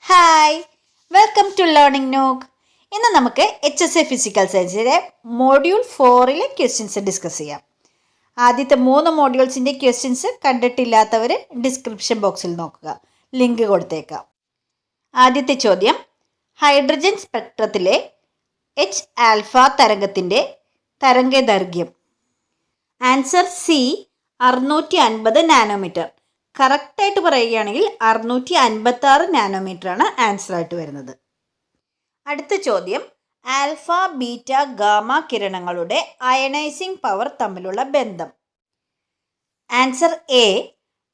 Hi, welcome to learning നോക്ക്. ഇന്ന് നമുക്ക് HSA ഫിസിക്കൽ സയൻസിലെ മോഡ്യൂൾ 4 ക്വസ്റ്റ്യൻസ് ഡിസ്കസ് ചെയ്യാം. ആദ്യത്തെ 3 മോഡ്യൂൾസിൻ്റെ ക്വസ്റ്റ്യൻസ് കണ്ടിട്ടില്ലാത്തവർ ഡിസ്ക്രിപ്ഷൻ ബോക്സിൽ നോക്കുക, ലിങ്ക് കൊടുത്തേക്കാം. ആദ്യത്തെ ചോദ്യം, ഹൈഡ്രജൻ സ്പെക്ട്രത്തിലെ H ആൽഫ തരംഗത്തിൻ്റെ തരംഗദൈർഘ്യം. Answer C, 650 nanometre. കറക്റ്റായിട്ട് പറയുകയാണെങ്കിൽ 656 നാനോമീറ്ററാണ് ആൻസറായിട്ട് വരുന്നത്. അടുത്ത ചോദ്യം, ആൽഫ ബീറ്റ ഗാമ കിരണങ്ങളുടെ അയണൈസിംഗ് പവർ തമ്മിലുള്ള ബന്ധം. Answer A,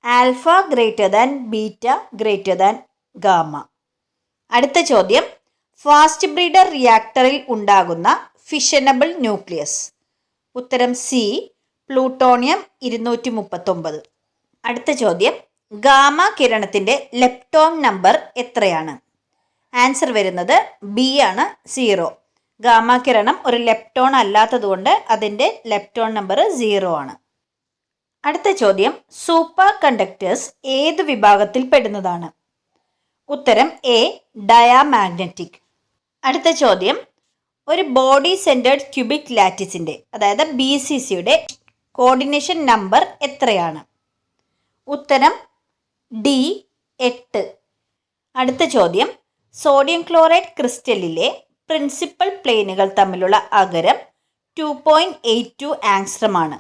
alpha greater than beta greater than gamma. അടുത്ത ചോദ്യം, ഫാസ്റ്റ് ബ്രീഡർ റിയാക്ടറിൽ ഉണ്ടാകുന്ന ഫിഷനബിൾ ന്യൂക്ലിയസ്. ഉത്തരം സി, പ്ലൂട്ടോണിയം 239. അടുത്ത ചോദ്യം, ഗാമ കിരണത്തിൻ്റെ ലെപ്റ്റോൺ നമ്പർ എത്രയാണ്? ആൻസർ വരുന്നത് ബി ആണ്, 0. ഗാമ കിരണം ഒരു ലെപ്റ്റോൺ അല്ലാത്തതുകൊണ്ട് അതിൻ്റെ ലെപ്റ്റോൺ നമ്പർ 0 ആണ്. അടുത്ത ചോദ്യം, സൂപ്പർ കണ്ടക്ടേഴ്സ് ഏത് വിഭാഗത്തിൽ പെടുന്നതാണ്? ഉത്തരം എ, ഡയാമാഗ്നറ്റിക്. അടുത്ത ചോദ്യം, ഒരു ബോഡി സെൻറ്റേർഡ് ക്യൂബിക് ലാറ്റിസിൻ്റെ അതായത് BCCയുടെ കോർഡിനേഷൻ നമ്പർ എത്രയാണ്? ഉത്തരം ഡി, 8. അടുത്ത ചോദ്യം, സോഡിയം ക്ലോറൈഡ് ക്രിസ്റ്റലിലെ പ്രിൻസിപ്പൽ പ്ലെയിനുകൾ തമ്മിലുള്ള അകലം 2.82 ആങ്സ്ട്രമാണ്.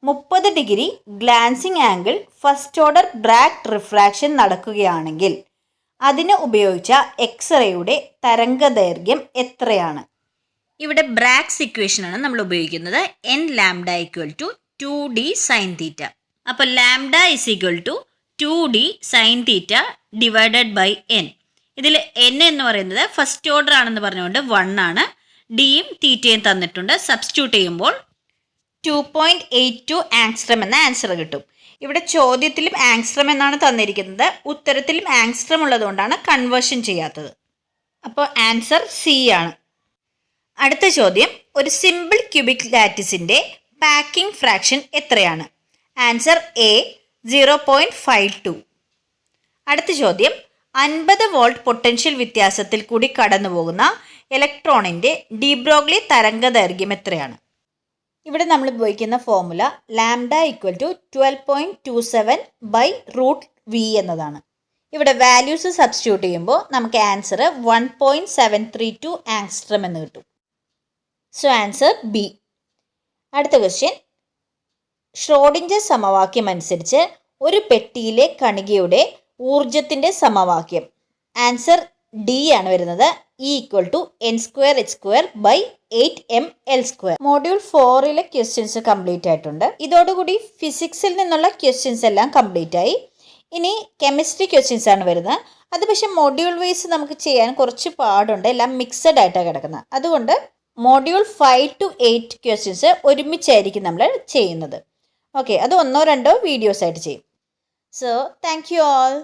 30 degree glancing angle first order Bragg refraction നടക്കുകയാണെങ്കിൽ അതിന് ഉപയോഗിച്ച എക്സ്റേയുടെ തരംഗദൈർഘ്യം എത്രയാണ്? ഇവിടെ ബ്രാഗ്സ് ഇക്വേഷനാണ് നമ്മൾ ഉപയോഗിക്കുന്നത്. n lambda = 2d sine theta. അപ്പോൾ lambda = 2d sine theta divided by n. ഇതിൽ n എന്ന് പറയുന്നത് ഫസ്റ്റ് ഓർഡർ ആണെന്ന് പറഞ്ഞുകൊണ്ട് 1 ആണ്. ഡിയും തീറ്റയും തന്നിട്ടുണ്ട്. സബ്സ്റ്റിറ്റ്യൂട്ട് ചെയ്യുമ്പോൾ 2.82 ആങ്സ്ട്രം എന്ന ആൻസർ കിട്ടും. ഇവിടെ ചോദ്യത്തിലും ആങ്സ്ട്രം എന്നാണ് തന്നിരിക്കുന്നത്, ഉത്തരത്തിലും ആങ്സ്ട്രം ഉള്ളതുകൊണ്ടാണ് കൺവേർഷൻ ചെയ്യാത്തത്. അപ്പോൾ ആൻസർ സി ആണ്. അടുത്ത ചോദ്യം, ഒരു സിമ്പിൾ ക്യൂബിക് ലാറ്റിസിൻ്റെ പാക്കിംഗ് ഫ്രാക്ഷൻ എത്രയാണ്? Answer A, 0.52. അടുത്ത ചോദ്യം, 50 വോൾട്ട് പൊട്ടൻഷ്യൽ വ്യത്യാസത്തിൽ കൂടി കടന്നു പോകുന്ന ഇലക്ട്രോണിൻ്റെ ഡി ബ്രോഗ്ലി തരംഗദൈർഘ്യം എത്രയാണ്? ഇവിടെ നമ്മൾ ഉപയോഗിക്കുന്ന ഫോർമുല ലാംഡ = 12.27/√v എന്നതാണ്. ഇവിടെ വാല്യൂസ് സബ്സ്റ്റിറ്റ്യൂട്ട് ചെയ്യുമ്പോൾ നമുക്ക് ആൻസർ 1.732 ആങ്സ്ട്രം എന്ന് കിട്ടും. So answer B. അടുത്ത ക്വസ്റ്റ്യൻ, ഷ്രോഡിഞ്ചർ സമവാക്യം അനുസരിച്ച് ഒരു പെട്ടിയിലെ കണികയുടെ ഊർജത്തിൻ്റെ സമവാക്യം. ആൻസർ ഡി ആണ് വരുന്നത്, E = n²h²/8ml². Module 4 questions complete ആയിട്ടുണ്ട്. ഇതോടുകൂടി ഫിസിക്സിൽ നിന്നുള്ള ക്വസ്റ്റ്യൻസ് എല്ലാം കംപ്ലീറ്റ് ആയി. ഇനി കെമിസ്ട്രി ക്വസ്റ്റ്യൻസ് ആണ് വരുന്നത്. അത് പക്ഷേ മോഡ്യൂൾ വൈസ് നമുക്ക് ചെയ്യാൻ കുറച്ച് പാടുണ്ട്, എല്ലാം മിക്സഡ് ആയിട്ടാണ് കിടക്കുന്നത്. അതുകൊണ്ട് മോഡ്യൂൾ 5 to 8 ക്വസ്റ്റ്യൻസ് ഒരുമിച്ചായിരിക്കും നമ്മൾ ചെയ്യുന്നത്. ഓക്കെ, അത് 1-2 വീഡിയോസ് ആയിട്ട് ചെയ്യും. So thank you all.